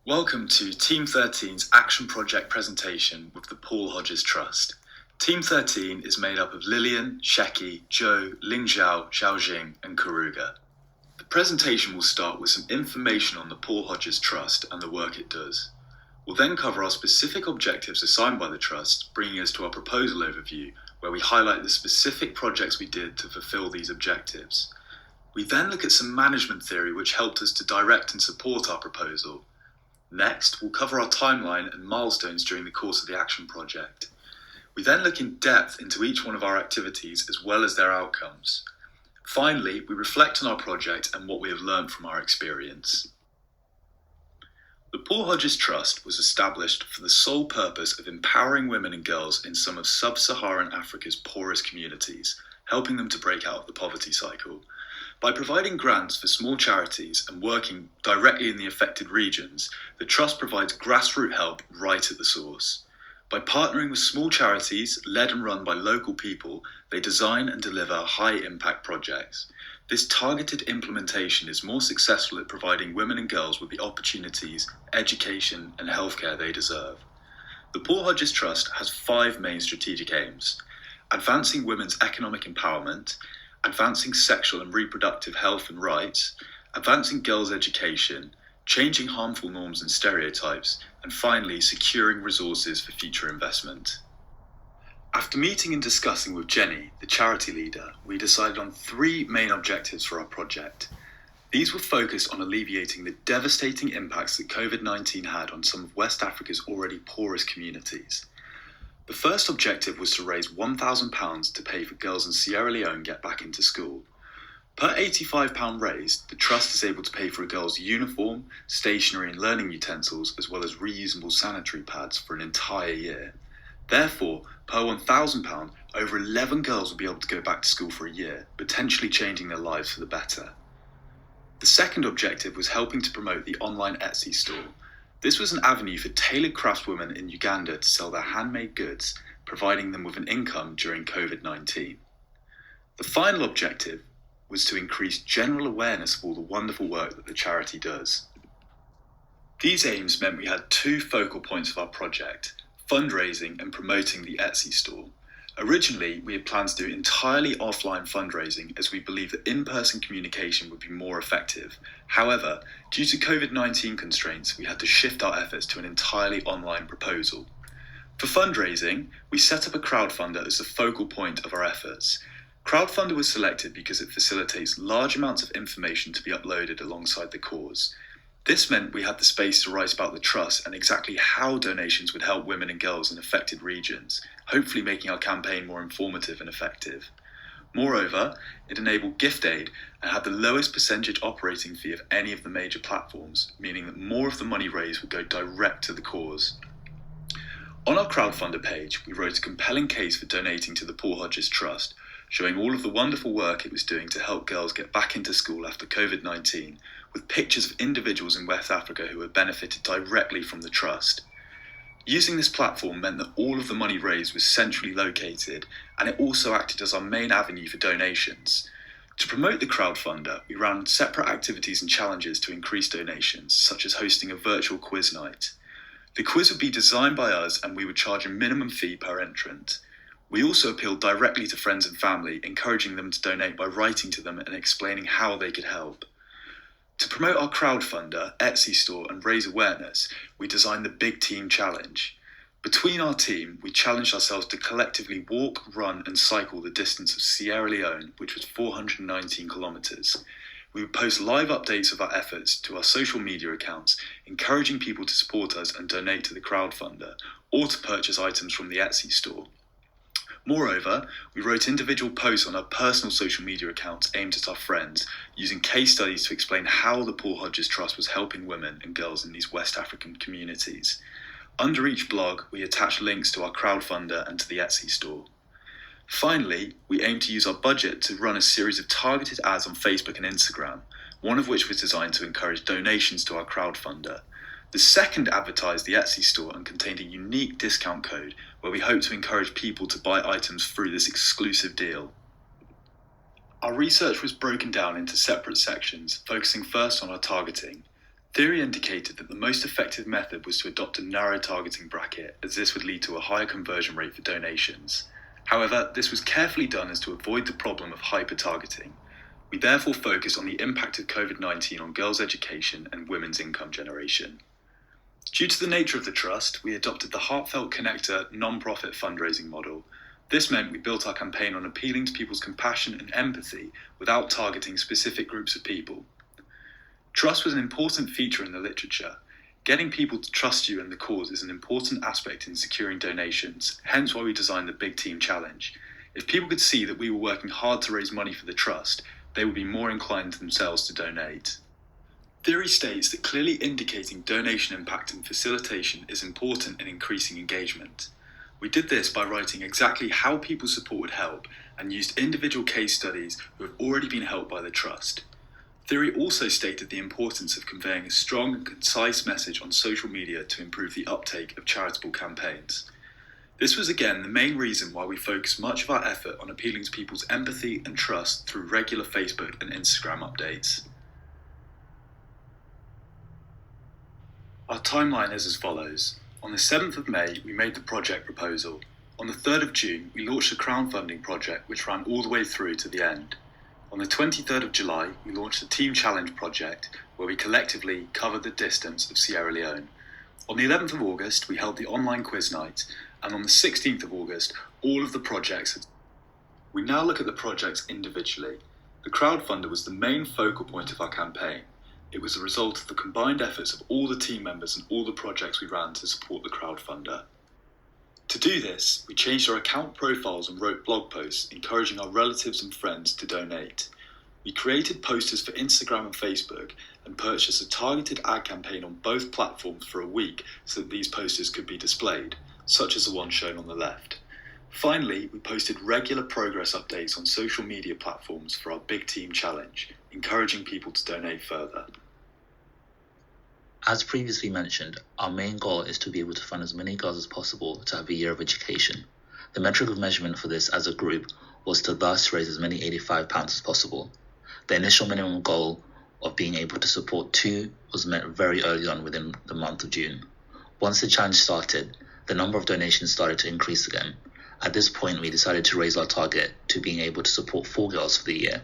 Welcome to Team 13's Action Project presentation with the Paul Hodges Trust. Team 13 is made up of Lillian, Sheki, Joe, Lingzhao, Xiaojing and Karuga. The presentation will start with some information on the Paul Hodges Trust and the work it does. We'll then cover our specific objectives assigned by the Trust, bringing us to our proposal overview, where we highlight the specific projects we did to fulfill these objectives. We then look at some management theory which helped us to direct and support our proposal. Next, we'll cover our timeline and milestones during the course of the action project. We then look in depth into each one of our activities as well as their outcomes. Finally, we reflect on our project and what we have learned from our experience. The Paul Hodges Trust was established for the sole purpose of empowering women and girls in some of sub-Saharan Africa's poorest communities, helping them to break out of the poverty cycle. By providing grants for small charities and working directly in the affected regions, the Trust provides grassroots help right at the source. By partnering with small charities led and run by local people, they design and deliver high-impact projects. This targeted implementation is more successful at providing women and girls with the opportunities, education and healthcare they deserve. The Paul Hodges Trust has 5 main strategic aims: advancing women's economic empowerment, advancing sexual and reproductive health and rights, advancing girls' education, changing harmful norms and stereotypes, and finally, securing resources for future investment. After meeting and discussing with Jenny, the charity leader, we decided on 3 main objectives for our project. These were focused on alleviating the devastating impacts that COVID-19 had on some of West Africa's already poorest communities. The first objective was to raise £1,000 to pay for girls in Sierra Leone get back into school. Per £85 raised, the Trust is able to pay for a girl's uniform, stationery and learning utensils, as well as reusable sanitary pads for an entire year. Therefore, per £1,000, over 11 girls will be able to go back to school for a year, potentially changing their lives for the better. The second objective was helping to promote the online Etsy store. This was an avenue for tailored craftswomen in Uganda to sell their handmade goods, providing them with an income during COVID-19. The final objective was to increase general awareness of all the wonderful work that the charity does. These aims meant we had 2 focal points of our project: fundraising and promoting the Etsy store. Originally, we had planned to do entirely offline fundraising as we believed that in-person communication would be more effective. However, due to COVID-19 constraints, we had to shift our efforts to an entirely online proposal. For fundraising, we set up a crowdfunder as the focal point of our efforts. Crowdfunder was selected because it facilitates large amounts of information to be uploaded alongside the cause. This meant we had the space to write about the Trust and exactly how donations would help women and girls in affected regions, hopefully making our campaign more informative and effective. Moreover, it enabled gift aid and had the lowest percentage operating fee of any of the major platforms, meaning that more of the money raised would go direct to the cause. On our crowdfunder page, we wrote a compelling case for donating to the Paul Hodges Trust, showing all of the wonderful work it was doing to help girls get back into school after COVID-19, with pictures of individuals in West Africa who had benefited directly from the Trust. Using this platform meant that all of the money raised was centrally located, and it also acted as our main avenue for donations. To promote the crowdfunder, we ran separate activities and challenges to increase donations, such as hosting a virtual quiz night. The quiz would be designed by us, and we would charge a minimum fee per entrant. We also appealed directly to friends and family, encouraging them to donate by writing to them and explaining how they could help. To promote our crowdfunder, Etsy store and raise awareness, we designed the Big Team Challenge. Between our team, we challenged ourselves to collectively walk, run and cycle the distance of Sierra Leone, which was 419 kilometres. We would post live updates of our efforts to our social media accounts, encouraging people to support us and donate to the crowdfunder, or to purchase items from the Etsy store. Moreover, we wrote individual posts on our personal social media accounts aimed at our friends, using case studies to explain how the Paul Hodges Trust was helping women and girls in these West African communities. Under each blog, we attached links to our crowdfunder and to the Etsy store. Finally, we aimed to use our budget to run a series of targeted ads on Facebook and Instagram, one of which was designed to encourage donations to our crowdfunder. The second advertised the Etsy store and contained a unique discount code where we hope to encourage people to buy items through this exclusive deal. Our research was broken down into separate sections, focusing first on our targeting. Theory indicated that the most effective method was to adopt a narrow targeting bracket, as this would lead to a higher conversion rate for donations. However, this was carefully done as to avoid the problem of hyper-targeting. We therefore focus on the impact of COVID-19 on girls' education and women's income generation. Due to the nature of the trust, we adopted the Heartfelt Connector non-profit fundraising model. This meant we built our campaign on appealing to people's compassion and empathy without targeting specific groups of people. Trust was an important feature in the literature. Getting people to trust you and the cause is an important aspect in securing donations, hence why we designed the Big Team Challenge. If people could see that we were working hard to raise money for the trust, they would be more inclined themselves to donate. Theory states that clearly indicating donation impact and facilitation is important in increasing engagement. We did this by writing exactly how people's support would help and used individual case studies who have already been helped by the trust. Theory also stated the importance of conveying a strong and concise message on social media to improve the uptake of charitable campaigns. This was again the main reason why we focused much of our effort on appealing to people's empathy and trust through regular Facebook and Instagram updates. Our timeline is as follows. On the 7th of May, we made the project proposal. On the 3rd of June, we launched a crowdfunding project which ran all the way through to the end. On the 23rd of July, we launched the Team Challenge project, where we collectively covered the distance of Sierra Leone. On the 11th of August, we held the online quiz night, and on the 16th of August, all of the projects. We now look at the projects individually. The crowdfunder was the main focal point of our campaign. It was a result of the combined efforts of all the team members and all the projects we ran to support the crowdfunder. To do this, we changed our account profiles and wrote blog posts encouraging our relatives and friends to donate. We created posters for Instagram and Facebook and purchased a targeted ad campaign on both platforms for a week so that these posters could be displayed, such as the one shown on the left. Finally, we posted regular progress updates on social media platforms for our Big Team Challenge, encouraging people to donate further. As previously mentioned, our main goal is to be able to fund as many girls as possible to have a year of education. The metric of measurement for this as a group was to thus raise as many £85 as possible. The initial minimum goal of being able to support 2 was met very early on within the month of June. Once the challenge started, the number of donations started to increase again. At this point, we decided to raise our target to being able to support 4 girls for the year.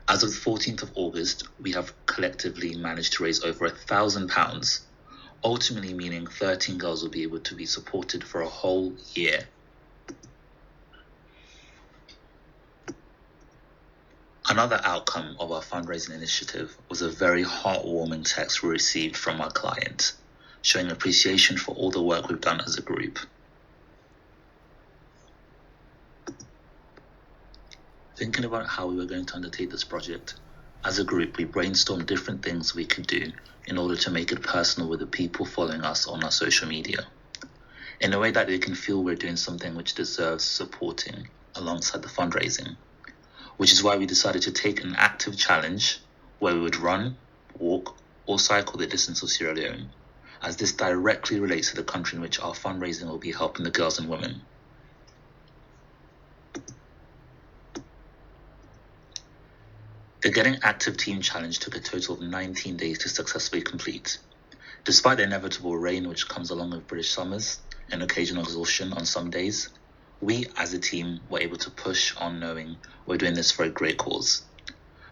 As of the 14th of August, we have collectively managed to raise over £1,000, ultimately meaning 13 girls will be able to be supported for a whole year. Another outcome of our fundraising initiative was a very heartwarming text we received from our client, showing appreciation for all the work we've done as a group. Thinking about how we were going to undertake this project, as a group we brainstormed different things we could do in order to make it personal with the people following us on our social media, in a way that they can feel we're doing something which deserves supporting alongside the fundraising, which is why we decided to take an active challenge where we would run, walk, or cycle the distance of Sierra Leone, as this directly relates to the country in which our fundraising will be helping the girls and women. The Getting Active Team Challenge took a total of 19 days to successfully complete. Despite the inevitable rain which comes along with British summers and occasional exhaustion on some days, we as a team were able to push on knowing we're doing this for a great cause.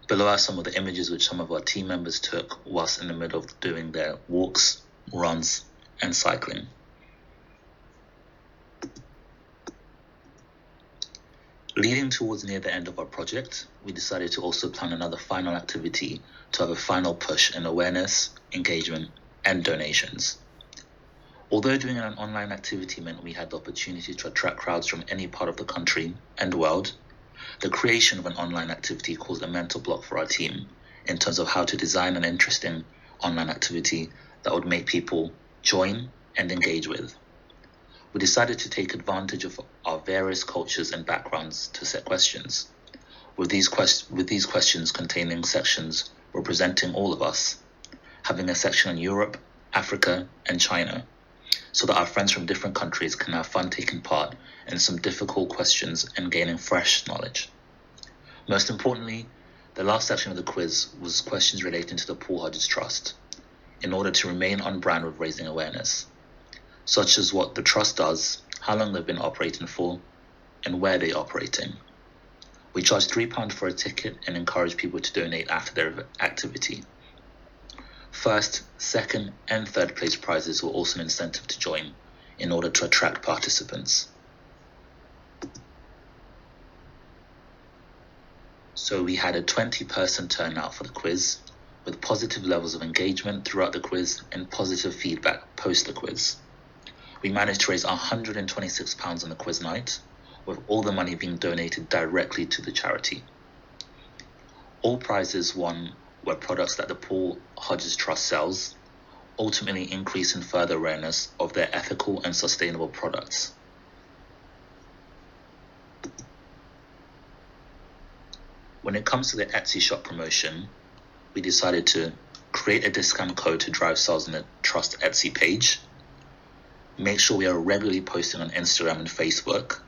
Below are some of the images which some of our team members took whilst in the middle of doing their walks, runs, and cycling. Leading towards near the end of our project, we decided to also plan another final activity to have a final push in awareness, engagement, and donations. Although doing an online activity meant we had the opportunity to attract crowds from any part of the country and world, the creation of an online activity caused a mental block for our team in terms of how to design an interesting online activity that would make people join and engage with. We decided to take advantage of our various cultures and backgrounds to set questions, with these questions containing sections representing all of us, having a section on Europe, Africa, and China, so that our friends from different countries can have fun taking part in some difficult questions and gaining fresh knowledge. Most importantly, the last section of the quiz was questions relating to the Paul Hodges Trust. in order to remain on brand with raising awareness, such as what the trust does, how long they've been operating for, and where they operate in. We charge £3 for a ticket and encourage people to donate after their activity. First, second, and third place prizes were also an incentive to join in order to attract participants. So we had a 20-person turnout for the quiz, with positive levels of engagement throughout the quiz and positive feedback post the quiz. We managed to raise £126 on the quiz night, with all the money being donated directly to the charity. All prizes won were products that the Paul Hodges Trust sells, ultimately increasing further awareness of their ethical and sustainable products. When it comes to the Etsy shop promotion, we decided to create a discount code to drive sales on the Trust Etsy page, make sure we are regularly posting on Instagram and Facebook,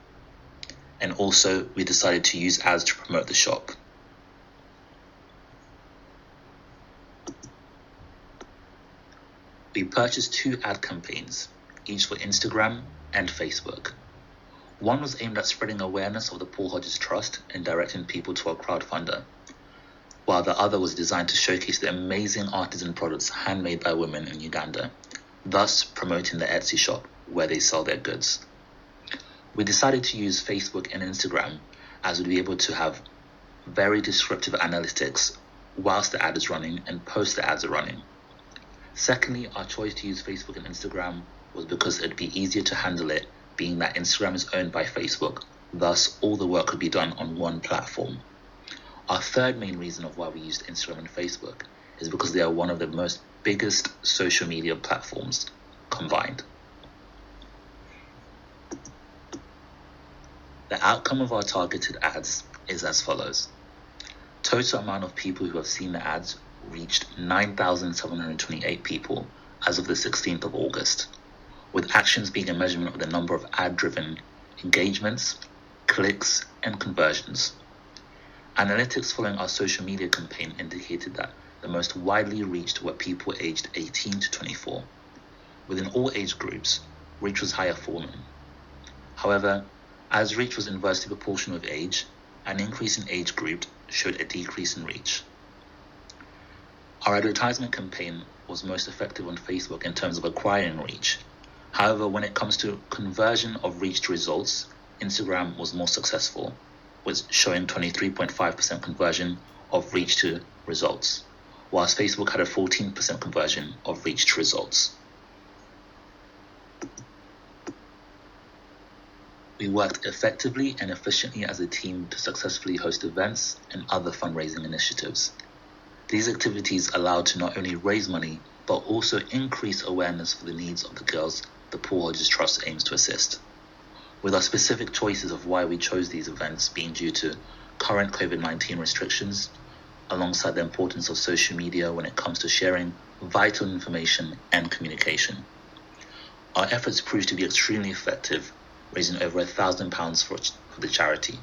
and also we decided to use ads to promote the shop. We purchased 2 ad campaigns, each for Instagram and Facebook. One was aimed at spreading awareness of the Paul Hodges Trust and directing people to our crowdfunder, while the other was designed to showcase the amazing artisan products handmade by women in Uganda, thus promoting the Etsy shop where they sell their goods. We decided to use Facebook and Instagram as we'd be able to have very descriptive analytics whilst the ad is running and post the ads are running. Secondly, our choice to use Facebook and Instagram was because it'd be easier to handle it, being that Instagram is owned by Facebook, thus all the work could be done on one platform. Our third main reason of why we used Instagram and Facebook is because they are one of the most biggest social media platforms combined. The outcome of our targeted ads is as follows. Total amount of people who have seen the ads reached 9,728 people as of the 16th of August, with actions being a measurement of the number of ad-driven engagements, clicks, and conversions. Analytics following our social media campaign indicated that the most widely reached were people aged 18 to 24. Within all age groups, reach was higher for women. However, as reach was inversely proportional with age, an increase in age group showed a decrease in reach. Our advertisement campaign was most effective on Facebook in terms of acquiring reach. However, when it comes to conversion of reach to results, Instagram was more successful, with showing 23.5% conversion of reach to results, whilst Facebook had a 14% conversion of reach to results. We worked effectively and efficiently as a team to successfully host events and other fundraising initiatives. These activities allowed to not only raise money, but also increase awareness for the needs of the girls the Paul Hodges Trust aims to assist. With our specific choices of why we chose these events being due to current COVID-19 restrictions, alongside the importance of social media when it comes to sharing vital information and communication. Our efforts proved to be extremely effective, raising over £1,000 for the charity.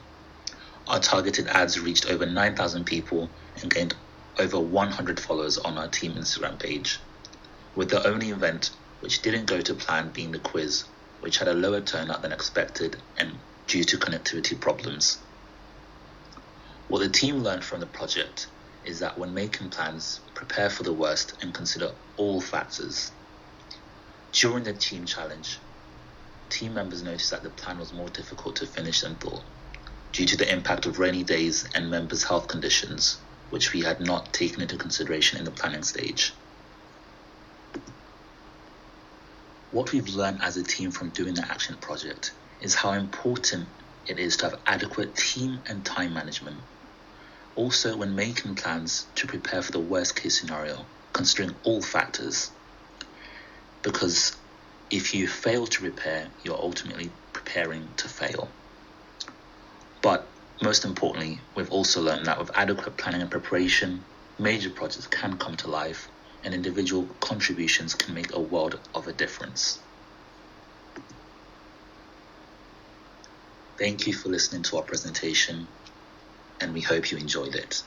Our targeted ads reached over 9,000 people and gained over 100 followers on our team Instagram page, with the only event which didn't go to plan being the quiz, which had a lower turnout than expected and due to connectivity problems. What the team learned from the project is that when making plans, prepare for the worst and consider all factors. During the team challenge, team members noticed that the plan was more difficult to finish than thought, due to the impact of rainy days and members' health conditions, which we had not taken into consideration in the planning stage. What we've learned as a team from doing the action project is how important it is to have adequate team and time management. Also, when making plans, to prepare for the worst case scenario, considering all factors. Because if you fail to prepare, you're ultimately preparing to fail. But most importantly, we've also learned that with adequate planning and preparation, major projects can come to life and individual contributions can make a world of a difference. Thank you for listening to our presentation, and we hope you enjoyed it.